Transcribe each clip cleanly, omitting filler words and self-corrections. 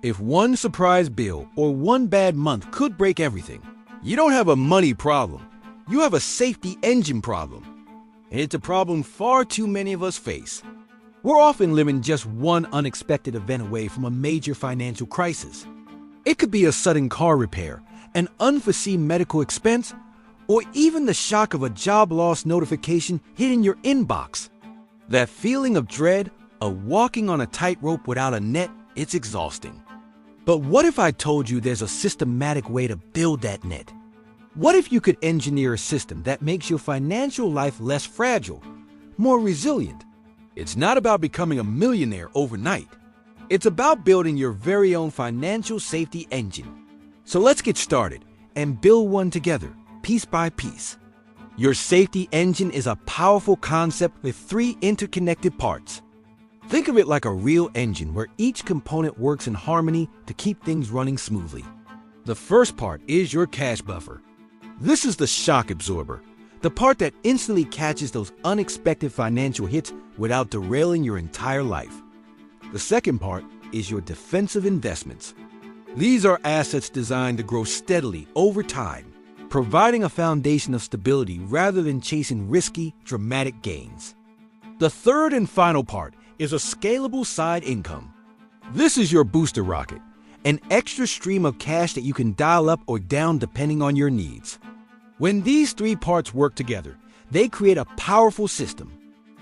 If one surprise bill or one bad month could break everything, you don't have a money problem. You have a safety engine problem. And it's a problem far too many of us face. We're often living just one unexpected event away from a major financial crisis. It could be a sudden car repair, an unforeseen medical expense, or even the shock of a job loss notification hitting your inbox. That feeling of dread, of walking on a tightrope without a net, it's exhausting. But what if I told you there's a systematic way to build that net? What if you could engineer a system that makes your financial life less fragile, more resilient? It's not about becoming a millionaire overnight. It's about building your very own financial safety engine. So let's get started and build one together, piece by piece. Your safety engine is a powerful concept with 3 interconnected parts. Think of it like a real engine where each component works in harmony to keep things running smoothly. The first part is your cash buffer. This is the shock absorber, the part that instantly catches those unexpected financial hits without derailing your entire life. The second part is your defensive investments. These are assets designed to grow steadily over time, providing a foundation of stability rather than chasing risky, dramatic gains. The third and final part is a scalable side income. This is your booster rocket, an extra stream of cash that you can dial up or down depending on your needs. When these 3 parts work together, they create a powerful system.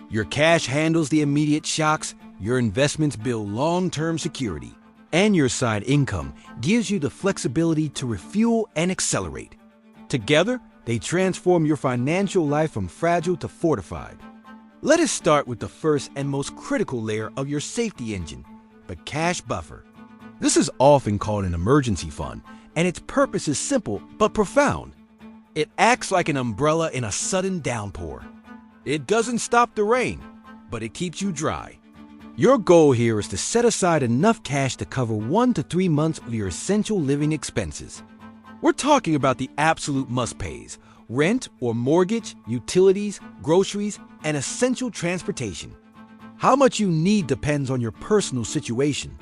Your cash handles the immediate shocks, your investments build long-term security, and your side income gives you the flexibility to refuel and accelerate. Together, they transform your financial life from fragile to fortified. Let us start with the first and most critical layer of your safety engine, the cash buffer. This is often called an emergency fund, and its purpose is simple but profound. It acts like an umbrella in a sudden downpour. It doesn't stop the rain, but it keeps you dry. Your goal here is to set aside enough cash to cover 1 to 3 months of your essential living expenses. We're talking about the absolute must-pays: rent or mortgage, utilities, groceries, and essential transportation. How much you need depends on your personal situation.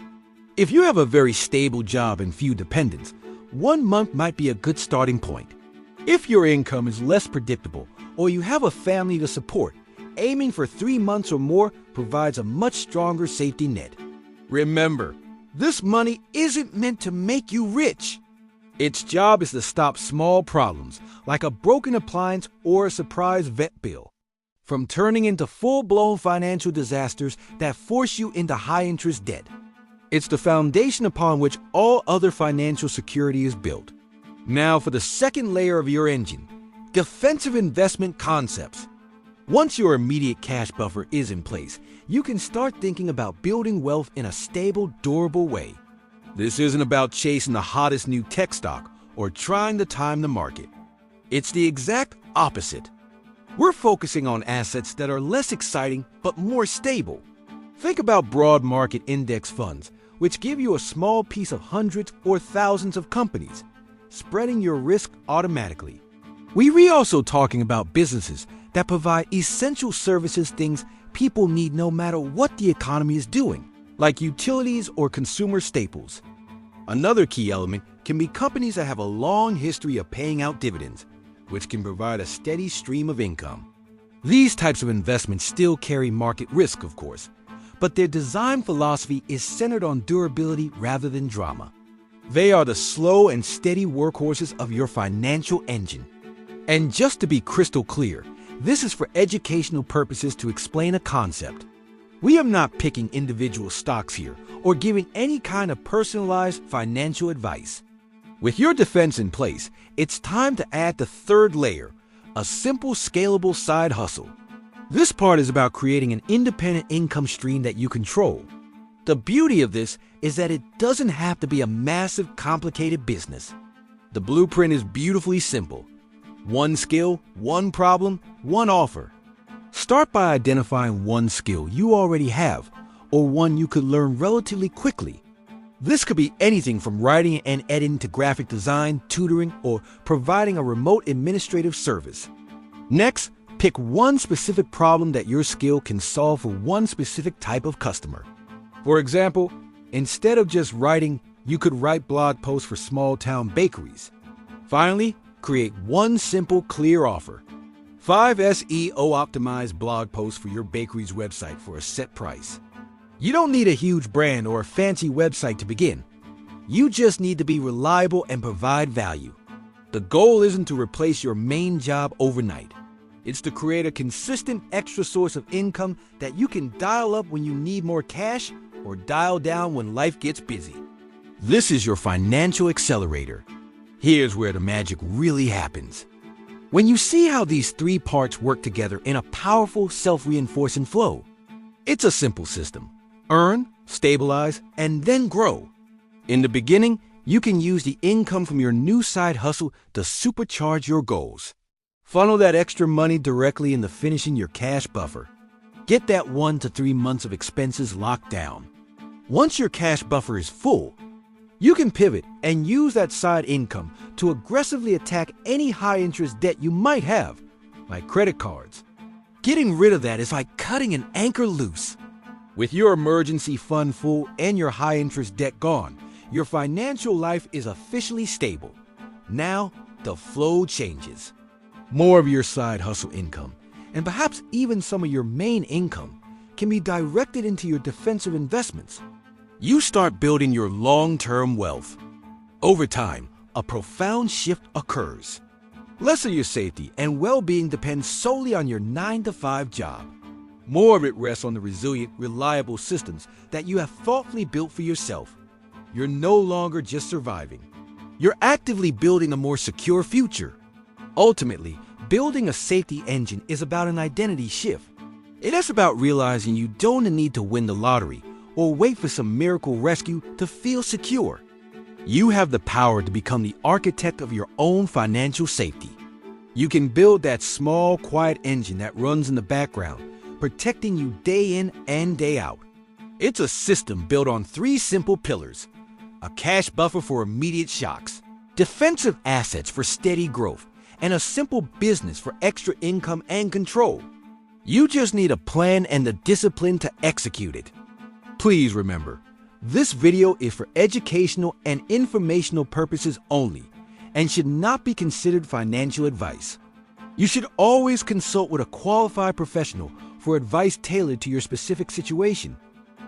If you have a very stable job and few dependents, 1 month might be a good starting point. If your income is less predictable or you have a family to support, aiming for 3 months or more provides a much stronger safety net. Remember, this money isn't meant to make you rich. Its job is to stop small problems, like a broken appliance or a surprise vet bill, from turning into full-blown financial disasters that force you into high-interest debt. It's the foundation upon which all other financial security is built. Now for the second layer of your engine, defensive investment concepts. Once your immediate cash buffer is in place, you can start thinking about building wealth in a stable, durable way. This isn't about chasing the hottest new tech stock or trying to time the market. It's the exact opposite. We're focusing on assets that are less exciting but more stable. Think about broad market index funds, which give you a small piece of hundreds or thousands of companies, spreading your risk automatically. We're also talking about businesses that provide essential services, things people need no matter what the economy is doing, like utilities or consumer staples. Another key element can be companies that have a long history of paying out dividends, which can provide a steady stream of income. These types of investments still carry market risk, of course, but their design philosophy is centered on durability rather than drama. They are the slow and steady workhorses of your financial engine. And just to be crystal clear, this is for educational purposes to explain a concept. We are not picking individual stocks here or giving any kind of personalized financial advice. With your defense in place, it's time to add the third layer, a simple, scalable side hustle. This part is about creating an independent income stream that you control. The beauty of this is that it doesn't have to be a massive, complicated business. The blueprint is beautifully simple. One skill, one problem, one offer. Start by identifying one skill you already have, or one you could learn relatively quickly. This could be anything from writing and editing to graphic design, tutoring, or providing a remote administrative service. Next, pick one specific problem that your skill can solve for one specific type of customer. For example, Instead of just writing, you could write blog posts for small-town bakeries. Finally, create one simple, clear offer. 5 SEO-optimized blog posts for your bakery's website for a set price. You don't need a huge brand or a fancy website to begin. You just need to be reliable and provide value. The goal isn't to replace your main job overnight. It's to create a consistent extra source of income that you can dial up when you need more cash or dial down when life gets busy. This is your financial accelerator. Here's where the magic really happens. When you see how these 3 parts work together in a powerful, self-reinforcing flow, it's a simple system. Earn, stabilize, and then grow. In the beginning, you can use the income from your new side hustle to supercharge your goals. Funnel that extra money directly into finishing your cash buffer. Get that 1 to 3 months of expenses locked down. Once your cash buffer is full, you can pivot and use that side income to aggressively attack any high-interest debt you might have, like credit cards. Getting rid of that is like cutting an anchor loose. With your emergency fund full and your high-interest debt gone, your financial life is officially stable. Now, the flow changes. More of your side hustle income, and perhaps even some of your main income, can be directed into your defensive investments. You start building your long-term wealth. Over time, a profound shift occurs. Less of your safety and well-being depends solely on your 9-to-5 job. More of it rests on the resilient, reliable systems that you have thoughtfully built for yourself. You're no longer just surviving. You're actively building a more secure future. Ultimately, building a safety engine is about an identity shift. It is about realizing you don't need to win the lottery or wait for some miracle rescue to feel secure. You have the power to become the architect of your own financial safety. You can build that small, quiet engine that runs in the background, protecting you day in and day out. It's a system built on 3 simple pillars: a cash buffer for immediate shocks, defensive assets for steady growth, and a simple business for extra income and control. You just need a plan and the discipline to execute it. Please remember, this video is for educational and informational purposes only and should not be considered financial advice. You should always consult with a qualified professional for advice tailored to your specific situation.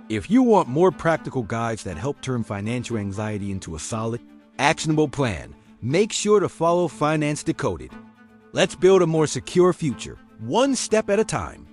If you want more practical guides that help turn financial anxiety into a solid, actionable plan, make sure to follow Finance Decoded. Let's build a more secure future, one step at a time.